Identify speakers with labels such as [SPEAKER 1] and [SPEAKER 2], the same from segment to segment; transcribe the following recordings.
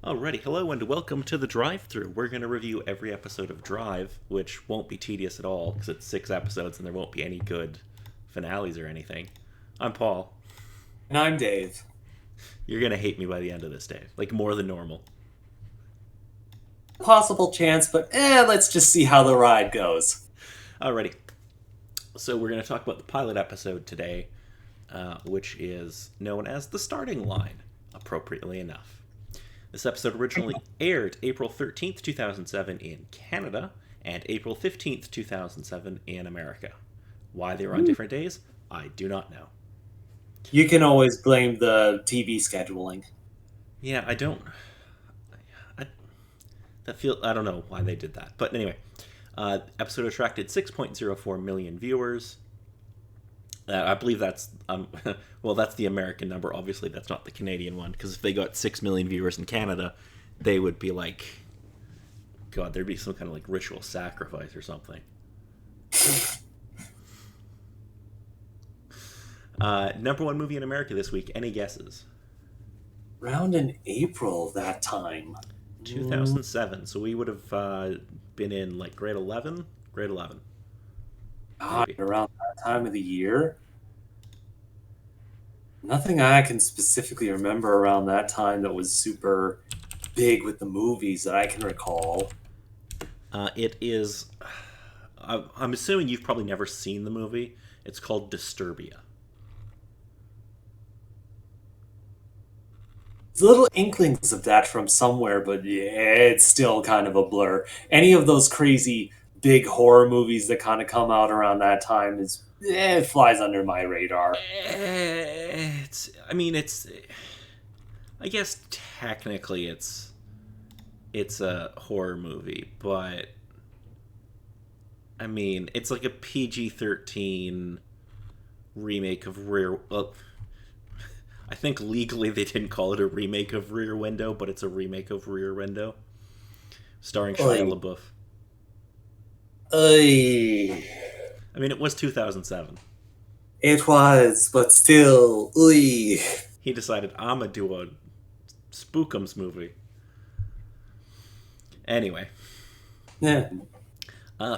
[SPEAKER 1] Alrighty, hello and welcome to the Drive-Thru. We're going to review every episode of Drive, which won't be tedious at all because it's 6 episodes and there won't be any good finales or anything. I'm Paul.
[SPEAKER 2] And I'm Dave.
[SPEAKER 1] You're going to hate me by the end of this, Dave. Like, more than normal.
[SPEAKER 2] Possible chance, but let's just see how the ride goes.
[SPEAKER 1] Alrighty. So we're going to talk about the pilot episode today, which is known as The Starting Line, appropriately enough. This episode originally aired April 13th, 2007 in Canada and April 15th, 2007 in America. Why they were on different days, I do not know.
[SPEAKER 2] You can always blame the TV scheduling.
[SPEAKER 1] Yeah, I don't. I don't know why they did that. But anyway, episode attracted 6.04 million viewers. I believe that's well, that's the American number. Obviously, that's not the Canadian one, because if they got 6 million viewers in Canada, they would be like, God, there'd be some kind of like ritual sacrifice or something. Number one movie in America this week. Any guesses?
[SPEAKER 2] Around in April that time.
[SPEAKER 1] 2007. So we would have been in like grade 11. Grade 11.
[SPEAKER 2] God, around that time of the year. Nothing I can specifically remember around that time that was super big with the movies that I can recall.
[SPEAKER 1] It is. I'm assuming you've probably never seen the movie. It's called Disturbia.
[SPEAKER 2] There's little inklings of that from somewhere, but yeah, it's still kind of a blur. Any of those crazy big horror movies that kind of come out around that time it flies under my radar.
[SPEAKER 1] It's. I mean, it's. I guess technically it's a horror movie, but I mean, it's like a PG-13 remake of Rear. Well, I think legally they didn't call it a remake of Rear Window, but it's a remake of Rear Window, starring Shia
[SPEAKER 2] Oy.
[SPEAKER 1] LaBeouf.
[SPEAKER 2] Oy.
[SPEAKER 1] I mean, it was 2007.
[SPEAKER 2] It was, but still, oy.
[SPEAKER 1] He decided, I'm gonna do a Spookums movie. Anyway,
[SPEAKER 2] Yeah.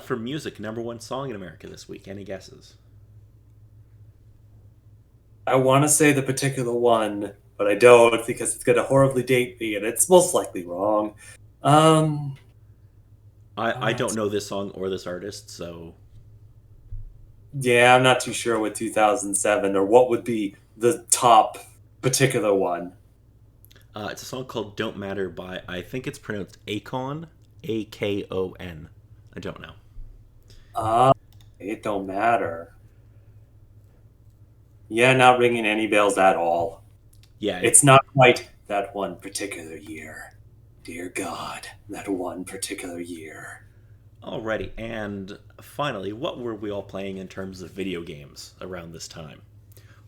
[SPEAKER 1] for music, number one song in America this week. Any guesses?
[SPEAKER 2] I want to say the particular one, but I don't because it's going to horribly date me, and it's most likely wrong. Um,
[SPEAKER 1] I don't know this song or this artist, so
[SPEAKER 2] yeah, I'm not too sure what 2007 or what would be the top particular one.
[SPEAKER 1] it's a song called "Don't Matter" by, I think it's pronounced Akon, Akon. I don't know.
[SPEAKER 2] Uh, it don't matter. Yeah, not ringing any bells at all.
[SPEAKER 1] Yeah,
[SPEAKER 2] It's not quite that one particular year. Dear God, that one particular year.
[SPEAKER 1] alrighty. And finally, what were we all playing in terms of video games around this time?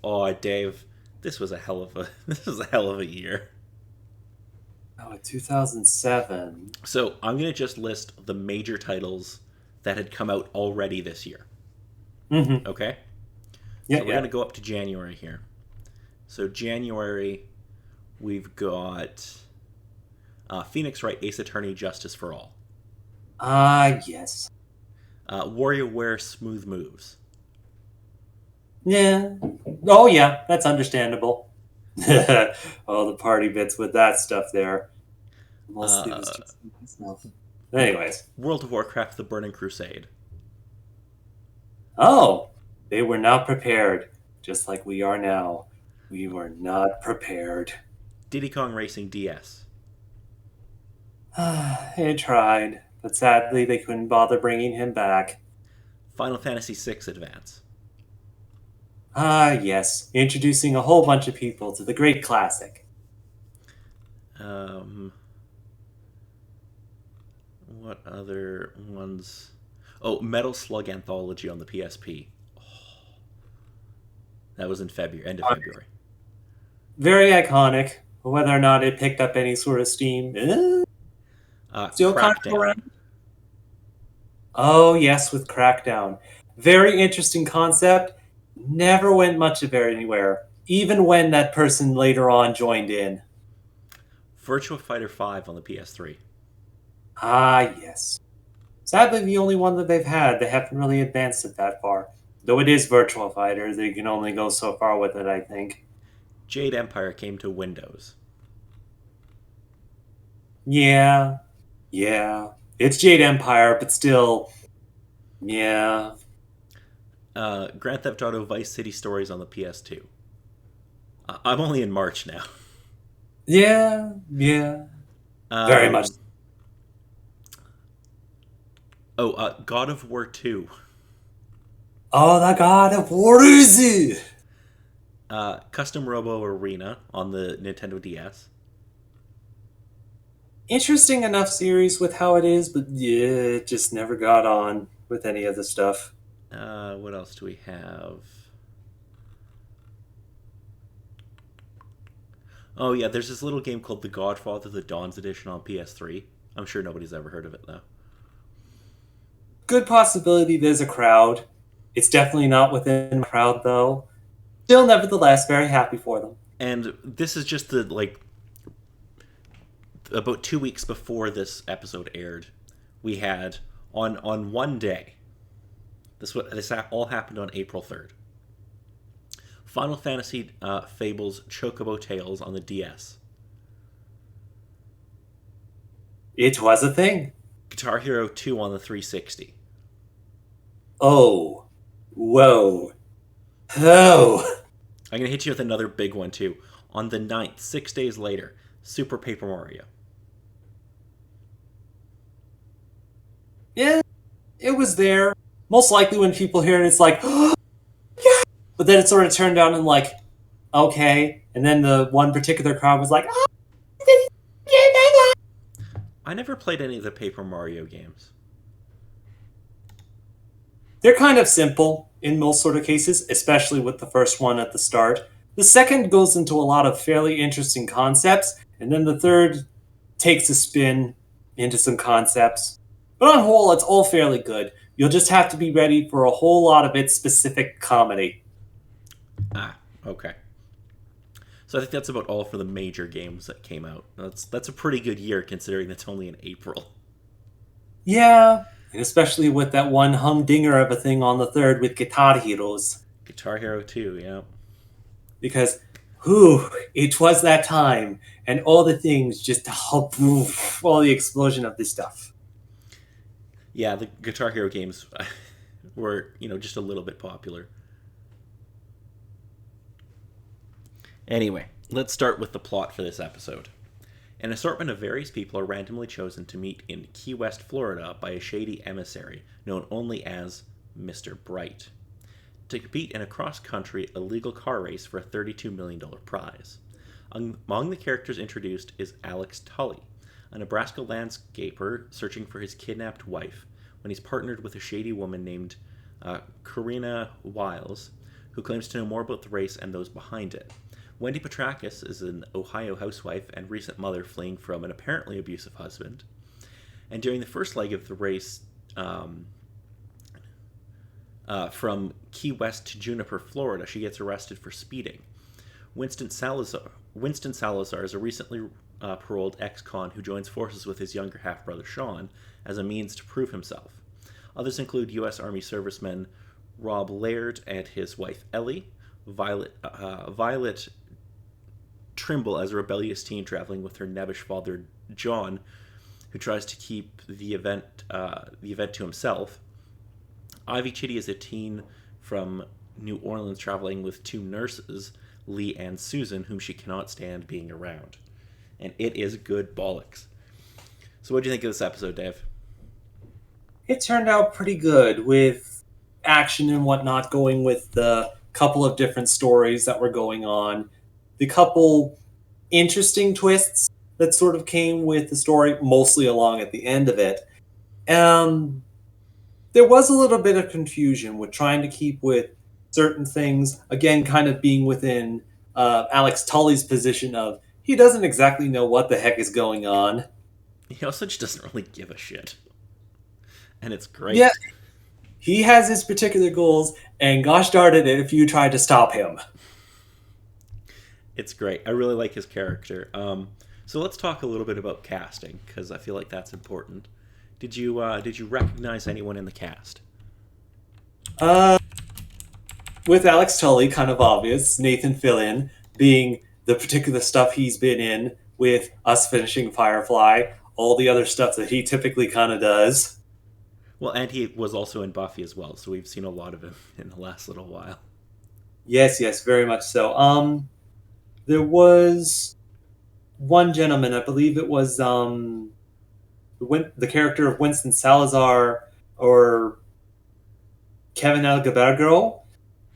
[SPEAKER 1] Oh, Dave, this was a hell of a this was a hell of a year.
[SPEAKER 2] Oh, 2007.
[SPEAKER 1] So I'm gonna just list the major titles that had come out already this year.
[SPEAKER 2] Mm-hmm.
[SPEAKER 1] Okay,
[SPEAKER 2] Yeah,
[SPEAKER 1] so we're
[SPEAKER 2] yeah.
[SPEAKER 1] gonna go up to January here. So January, we've got Phoenix Wright, Ace Attorney, Justice for All.
[SPEAKER 2] Ah, yes.
[SPEAKER 1] WarioWare, Smooth Moves.
[SPEAKER 2] Yeah. Oh, yeah, that's understandable. All the party bits with that stuff there. Mostly was
[SPEAKER 1] Uh,
[SPEAKER 2] just myself. Anyways.
[SPEAKER 1] World of Warcraft, The Burning Crusade.
[SPEAKER 2] Oh, they were not prepared, just like we are now. We were not prepared.
[SPEAKER 1] Diddy Kong Racing DS.
[SPEAKER 2] They tried, but sadly they couldn't bother bringing him back.
[SPEAKER 1] Final Fantasy VI Advance.
[SPEAKER 2] Ah, yes, introducing a whole bunch of people to the great classic.
[SPEAKER 1] Um, what other ones? Oh, Metal Slug Anthology on the PSP. Oh, that was in February, end of February.
[SPEAKER 2] Very iconic. Whether or not it picked up any sort of steam, still kind of
[SPEAKER 1] Crackdown.
[SPEAKER 2] around. Oh, yes, with Crackdown. Very interesting concept. Never went much of it anywhere, even when that person later on joined in.
[SPEAKER 1] Virtua Fighter 5 on the PS3.
[SPEAKER 2] Ah, yes. Sadly, the only one that they've had. They haven't really advanced it that far. Though it is Virtual Fighter, they can only go so far with it, I think.
[SPEAKER 1] Jade Empire came to Windows.
[SPEAKER 2] Yeah. Yeah. It's Jade Empire, but still. Yeah.
[SPEAKER 1] Grand Theft Auto Vice City Stories on the PS2. I'm only in March now.
[SPEAKER 2] Yeah. Yeah. Very much.
[SPEAKER 1] God of War 2.
[SPEAKER 2] Oh, the God of War is it?
[SPEAKER 1] Custom Robo Arena on the Nintendo DS.
[SPEAKER 2] Interesting enough series with how it is, but yeah, it just never got on with any of the stuff.
[SPEAKER 1] What else do we have? Oh yeah, there's this little game called The Godfather: The Dawn's Edition on PS3. I'm sure nobody's ever heard of it though.
[SPEAKER 2] Good possibility there's a crowd. It's definitely not within the crowd, though. Still, nevertheless, very happy for them.
[SPEAKER 1] And this is just about 2 weeks before this episode aired, we had on one day. This all happened on April 3rd. Final Fantasy Fables Chocobo Tales on the DS.
[SPEAKER 2] It was a thing.
[SPEAKER 1] Guitar Hero 2 on the 360.
[SPEAKER 2] Oh. Whoa. Oh.
[SPEAKER 1] I'm going to hit you with another big one, too. On the 9th, 6 days later, Super Paper Mario.
[SPEAKER 2] Yeah, it was there. Most likely when people hear it, it's like, oh, yeah. But then it sort of turned down and like, okay. And then the one particular crowd was like, oh,
[SPEAKER 1] I never played any of the Paper Mario games.
[SPEAKER 2] they're kind of simple in most sort of cases, especially with the first one at the start. The second goes into a lot of fairly interesting concepts, and then the third takes a spin into some concepts. But on whole, it's all fairly good. You'll just have to be ready for a whole lot of its specific comedy.
[SPEAKER 1] Ah, okay. So I think that's about all for the major games that came out. That's a pretty good year considering that's only in April.
[SPEAKER 2] Yeah, and especially with that one humdinger of a thing on the third with Guitar Heroes.
[SPEAKER 1] Guitar Hero 2, yeah.
[SPEAKER 2] Because, it was that time, and all the things just all the explosion of this stuff.
[SPEAKER 1] Yeah, the Guitar Hero games were, just a little bit popular. Anyway, let's start with the plot for this episode. An assortment of various people are randomly chosen to meet in Key West, Florida by a shady emissary known only as Mr. Bright, to compete in a cross-country illegal car race for a $32 million prize. Among the characters introduced is Alex Tully, a Nebraska landscaper searching for his kidnapped wife when he's partnered with a shady woman named Karina Wiles, who claims to know more about the race and those behind it. Wendy Petrakis is an Ohio housewife and recent mother fleeing from an apparently abusive husband. And during the first leg of the race, from Key West to Juniper, Florida, she gets arrested for speeding. Winston Salazar is a recently paroled ex-con who joins forces with his younger half-brother Sean as a means to prove himself. Others include U.S. Army servicemen Rob Laird and his wife Ellie, Violet Trimble as a rebellious teen traveling with her nebbish father John, who tries to keep the event to himself. Ivy Chitty is a teen from New Orleans traveling with two nurses, Lee and Susan, whom she cannot stand being around. And it is good bollocks. So what do you think of this episode, Dave?
[SPEAKER 2] It turned out pretty good with action and whatnot going with the couple of different stories that were going on. The couple interesting twists that sort of came with the story, mostly along at the end of it. There was a little bit of confusion with trying to keep with certain things, again, kind of being within Alex Tully's position of he doesn't exactly know what the heck is going on.
[SPEAKER 1] He also just doesn't really give a shit. And it's great.
[SPEAKER 2] Yeah, he has his particular goals, and gosh darn it if you try to stop him.
[SPEAKER 1] It's great. I really like his character. So let's talk a little bit about casting, because I feel like that's important. Did you recognize anyone in the cast?
[SPEAKER 2] Uh, with Alex Tully, kind of obvious. Nathan Fillion being the particular stuff he's been in, with us finishing Firefly, all the other stuff that he typically kind of does.
[SPEAKER 1] Well, and he was also in Buffy as well, so we've seen a lot of him in the last little while.
[SPEAKER 2] Yes, yes, very much so. There was one gentleman, I believe it was the character of Winston Salazar or Kevin Algabergo.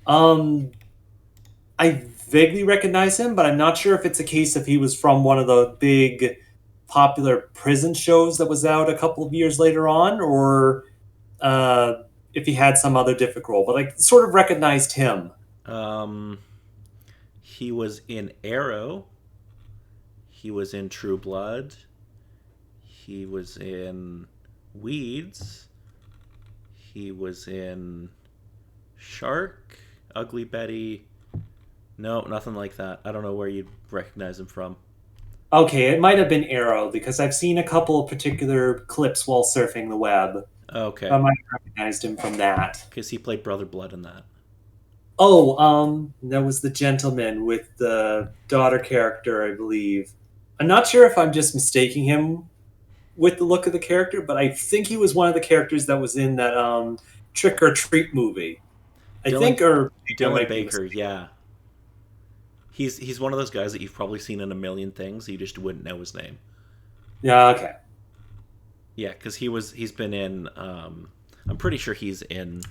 [SPEAKER 2] Um, I vaguely recognize him, but I'm not sure if it's a case if he was from one of the big popular prison shows that was out a couple of years later on, or if he had some other different role. But I sort of recognized him.
[SPEAKER 1] Um, he was in Arrow. He was in True Blood. He was in Weeds. He was in Shark, Ugly Betty. No, nothing like that. I don't know where you'd recognize him from.
[SPEAKER 2] Okay, it might have been Arrow because I've seen a couple of particular clips while surfing the web. I
[SPEAKER 1] Okay,
[SPEAKER 2] might have recognized him from that.
[SPEAKER 1] because he played Brother Blood in that.
[SPEAKER 2] Oh, that was the gentleman with the daughter character, I believe. I'm not sure if I'm just mistaking him with the look of the character, but I think he was one of the characters that was in that Trick or Treat movie. I
[SPEAKER 1] Dylan
[SPEAKER 2] think, or I
[SPEAKER 1] Dylan
[SPEAKER 2] might be
[SPEAKER 1] Baker,
[SPEAKER 2] mistaken.
[SPEAKER 1] yeah. He's one of those guys that you've probably seen in a million things. You just wouldn't know his name.
[SPEAKER 2] Yeah, okay.
[SPEAKER 1] Yeah, because he's been in. I'm pretty sure he's in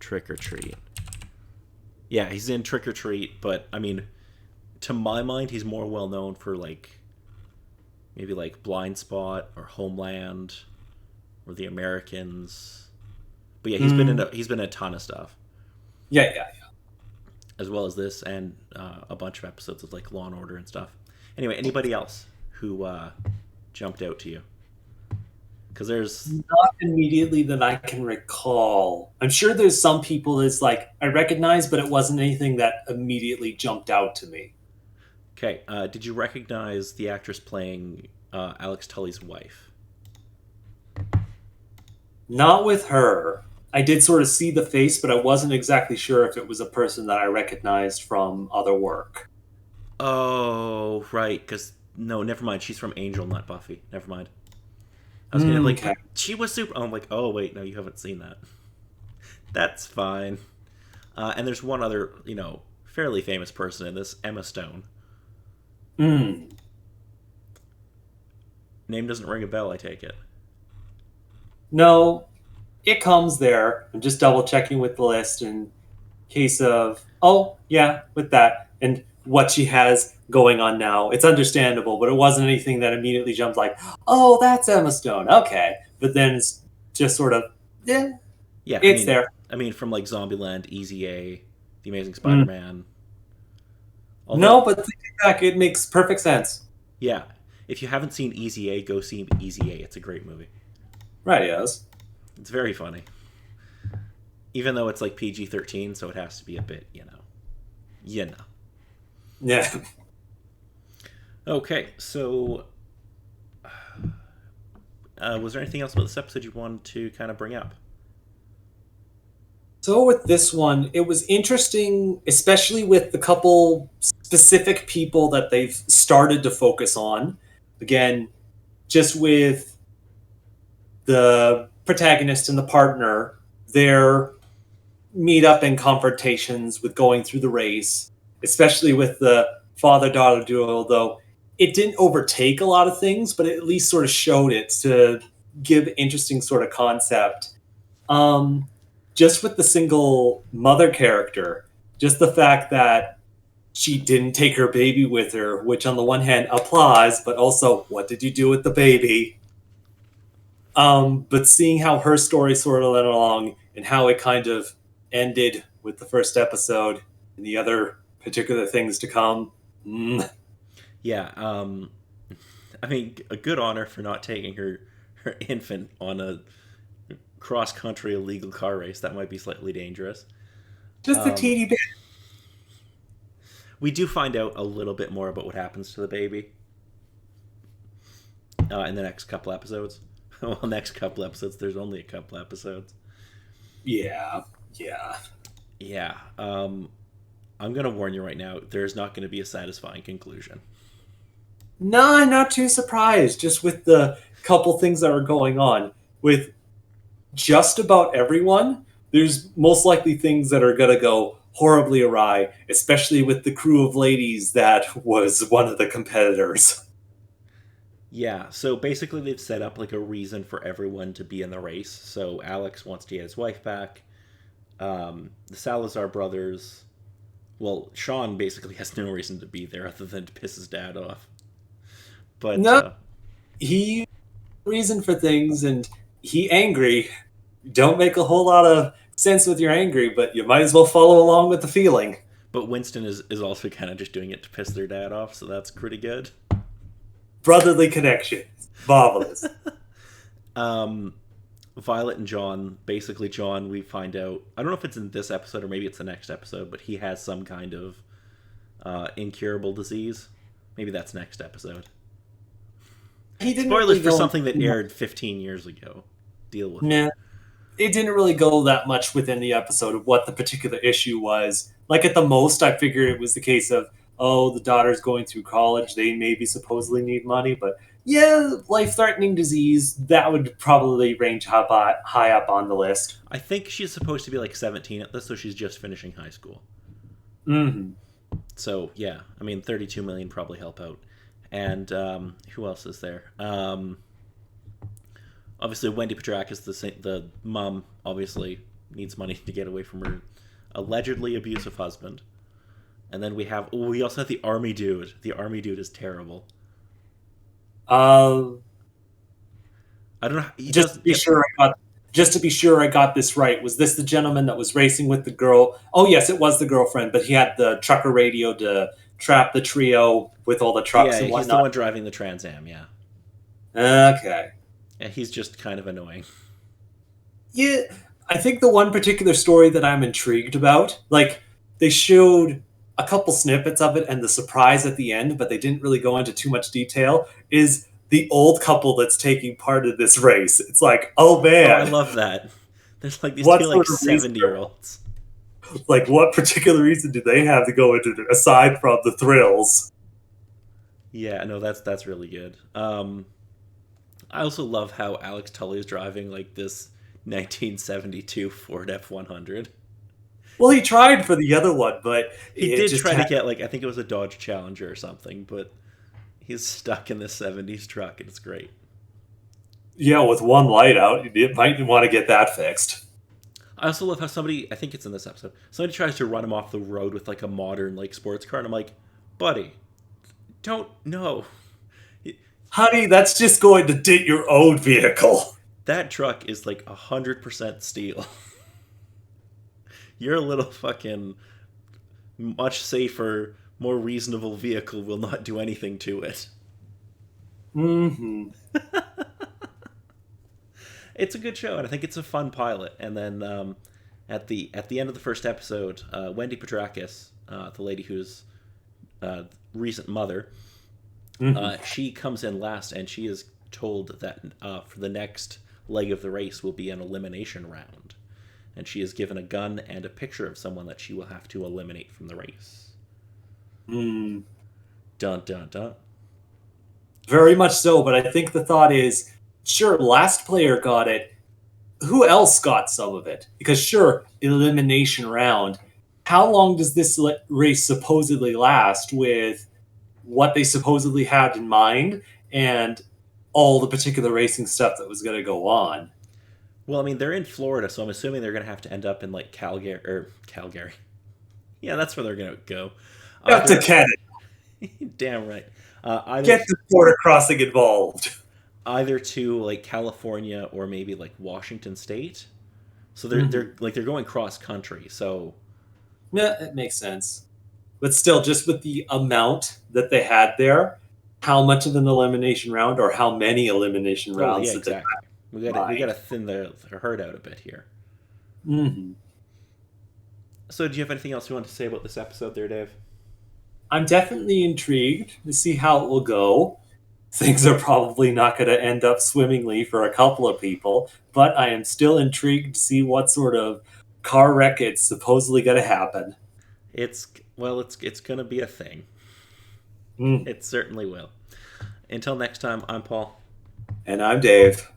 [SPEAKER 1] Trick or Treat. Yeah, he's in Trick or Treat, but I mean, to my mind, he's more well known for like maybe like Blind Spot or Homeland or The Americans. But yeah, he's been in a ton of stuff,
[SPEAKER 2] Yeah, yeah.
[SPEAKER 1] as well as this and a bunch of episodes of like Law and Order and stuff. Anyway, anybody else who jumped out to you? Because there's
[SPEAKER 2] Not immediately that I can recall. I'm sure there's some people that's like I recognize, but it wasn't anything that immediately jumped out to me.
[SPEAKER 1] okay. Did you recognize the actress playing Alex Tully's wife?
[SPEAKER 2] Not with her. I did sort of see the face, but I wasn't exactly sure if it was a person that I recognized from other work.
[SPEAKER 1] Oh, right. Because no, never mind. She's from Angel, not Buffy. Never mind. I was gonna like,
[SPEAKER 2] Okay.
[SPEAKER 1] but she was super. I'm like, oh wait, no, you haven't seen that. That's fine. And there's one other, fairly famous person in this, Emma Stone.
[SPEAKER 2] Mm.
[SPEAKER 1] Name doesn't ring a bell, I take it.
[SPEAKER 2] No, it comes there. I'm just double checking with the list in case of, oh, yeah, with that. And what she has going on now. It's understandable, but it wasn't anything that immediately jumped like, oh, that's Emma Stone. Okay. But then it's just sort of, yeah,
[SPEAKER 1] Yeah,
[SPEAKER 2] it's there.
[SPEAKER 1] I mean, from like Zombieland, Easy A, The Amazing
[SPEAKER 2] Mm.
[SPEAKER 1] Spider-Man.
[SPEAKER 2] No,
[SPEAKER 1] Although,
[SPEAKER 2] but thinking back, it makes perfect sense.
[SPEAKER 1] yeah, if you haven't seen Easy A, go see Easy A. It's a great movie.
[SPEAKER 2] Right, yes.
[SPEAKER 1] It's very funny, even though it's like PG-13, so it has to be a bit, you know.
[SPEAKER 2] Yeah.
[SPEAKER 1] Okay, so was there anything else about this episode you wanted to kind of bring up?
[SPEAKER 2] So with this one, it was interesting, especially with the couple specific people that they've started to focus on. Again, just with the protagonist and the partner, their meet up and confrontations with going through the race, especially with the father-daughter duo, though it didn't overtake a lot of things, but it at least sort of showed it to give interesting sort of concept. Um, just with the single mother character, just the fact that she didn't take her baby with her, which on the one hand applause, but also what did you do with the baby? But seeing how her story sort of went along and how it kind of ended with the first episode and the other particular things to come.
[SPEAKER 1] Yeah, I mean, a good honor for not taking her infant on a cross-country illegal car race. That might be slightly dangerous.
[SPEAKER 2] Just a teeny bit.
[SPEAKER 1] We do find out a little bit more about what happens to the baby. in the next couple episodes. Well, next couple episodes. There's only a couple episodes.
[SPEAKER 2] Yeah, yeah.
[SPEAKER 1] Yeah. I'm gonna warn you right now. There's not going to be a satisfying conclusion.
[SPEAKER 2] No, I'm not too surprised. Just with the couple things that are going on with just about everyone, there's most likely things that are gonna go horribly awry, especially with the crew of ladies that was one of the competitors.
[SPEAKER 1] Yeah, so basically they've set up like a reason for everyone to be in the race. So Alex wants to get his wife back. The Salazar brothers, well, Sean basically has no reason to be there other than to piss his dad off. But
[SPEAKER 2] No, he reason for things, and he angry. Don't make a whole lot of sense with your angry, but you might as well follow along with the feeling.
[SPEAKER 1] Winston is also kind of just doing it to piss their dad off, so that's pretty good.
[SPEAKER 2] Brotherly connection, marvelous.
[SPEAKER 1] Violet and John, basically John, we find out, I don't know if it's in this episode or maybe it's the next episode, but he has some kind of incurable disease. Maybe that's next episode.
[SPEAKER 2] He didn't
[SPEAKER 1] Spoilers
[SPEAKER 2] really
[SPEAKER 1] for
[SPEAKER 2] go,
[SPEAKER 1] something that aired 15 years ago. Deal with it.
[SPEAKER 2] Nah, it didn't really go that much within the episode of what the particular issue was. Like at the most, I figured it was the case of, oh, the daughter's going through college, they maybe supposedly need money, but yeah, life-threatening disease, that would probably range high up on the list.
[SPEAKER 1] I think she's supposed to be like 17 at this, so she's just finishing high school.
[SPEAKER 2] Mm-hmm.
[SPEAKER 1] So yeah, I mean, 32 million probably help out. And who else is there? Obviously, Wendy Petrakis, the mom, obviously needs money to get away from her allegedly abusive husband. And then we also have the army dude. The army dude is terrible. I don't know.
[SPEAKER 2] Just to be sure I got this right. Was this the gentleman that was racing with the girl? Oh yes, it was the girlfriend, but he had the trucker radio to trap the trio with all the trucks and whatnot.
[SPEAKER 1] He's the one driving the Trans Am, yeah.
[SPEAKER 2] Okay.
[SPEAKER 1] Yeah, he's just kind of annoying.
[SPEAKER 2] Yeah, I think the one particular story that I'm intrigued about, like, they showed a couple snippets of it and the surprise at the end, but they didn't really go into too much detail, is the old couple that's taking part of this race. It's like, oh man.
[SPEAKER 1] Oh, I love that. There's like these two like 70-year-olds.
[SPEAKER 2] Like, what particular reason do they have to go into it, aside from the thrills?
[SPEAKER 1] Yeah, no, that's really good. I also love how Alex Tully is driving like this 1972 Ford F100.
[SPEAKER 2] Well, he tried for the other one, but
[SPEAKER 1] he did try to get like, I think it was a Dodge Challenger or something, but he's stuck in this 70s truck and it's great.
[SPEAKER 2] Yeah, with one light out, you might want to get that fixed.
[SPEAKER 1] I also love how somebody, I think it's in this episode, somebody tries to run him off the road with like a modern like sports car, and I'm like, buddy, don't, no.
[SPEAKER 2] Honey, that's just going to dent your own vehicle.
[SPEAKER 1] That truck is like 100% steel. Your little fucking much safer, more reasonable vehicle will not do anything to it.
[SPEAKER 2] Mm-hmm.
[SPEAKER 1] It's a good show, and I think it's a fun pilot. And then at the end of the first episode, Wendy Petrakis, the lady who's recent mother, she comes in last, and she is told that for the next leg of the race will be an elimination round. And she is given a gun and a picture of someone that she will have to eliminate from the race.
[SPEAKER 2] Mm.
[SPEAKER 1] Dun, dun, dun.
[SPEAKER 2] Very much so, but I think the thought is, sure, last player got it. Who else got some of it? Because sure, elimination round. How long does this race supposedly last with what they supposedly had in mind and all the particular racing stuff that was going to go on?
[SPEAKER 1] Well, I mean, they're in Florida, so I'm assuming they're going to have to end up in, like, Calgary. Yeah, that's where they're going to go.
[SPEAKER 2] Up to Canada.
[SPEAKER 1] Damn right.
[SPEAKER 2] Get the border crossing involved.
[SPEAKER 1] Either to, like, California or maybe, like, Washington State. So they're going cross-country, so...
[SPEAKER 2] Yeah, it makes sense. But still, just with the amount that they had there, how much of an elimination round or how many elimination rounds
[SPEAKER 1] yeah,
[SPEAKER 2] did
[SPEAKER 1] exactly.
[SPEAKER 2] they have?
[SPEAKER 1] We gotta thin the herd out a bit here.
[SPEAKER 2] Mm-hmm.
[SPEAKER 1] So, do you have anything else you want to say about this episode there, Dave?
[SPEAKER 2] I'm definitely intrigued to see how it will go. things are probably not going to end up swimmingly for a couple of people, but I am still intrigued to see what sort of car wreck it's supposedly going to happen.
[SPEAKER 1] It's going to be a thing.
[SPEAKER 2] Mm.
[SPEAKER 1] It certainly will. Until next time, I'm Paul.
[SPEAKER 2] And I'm Dave.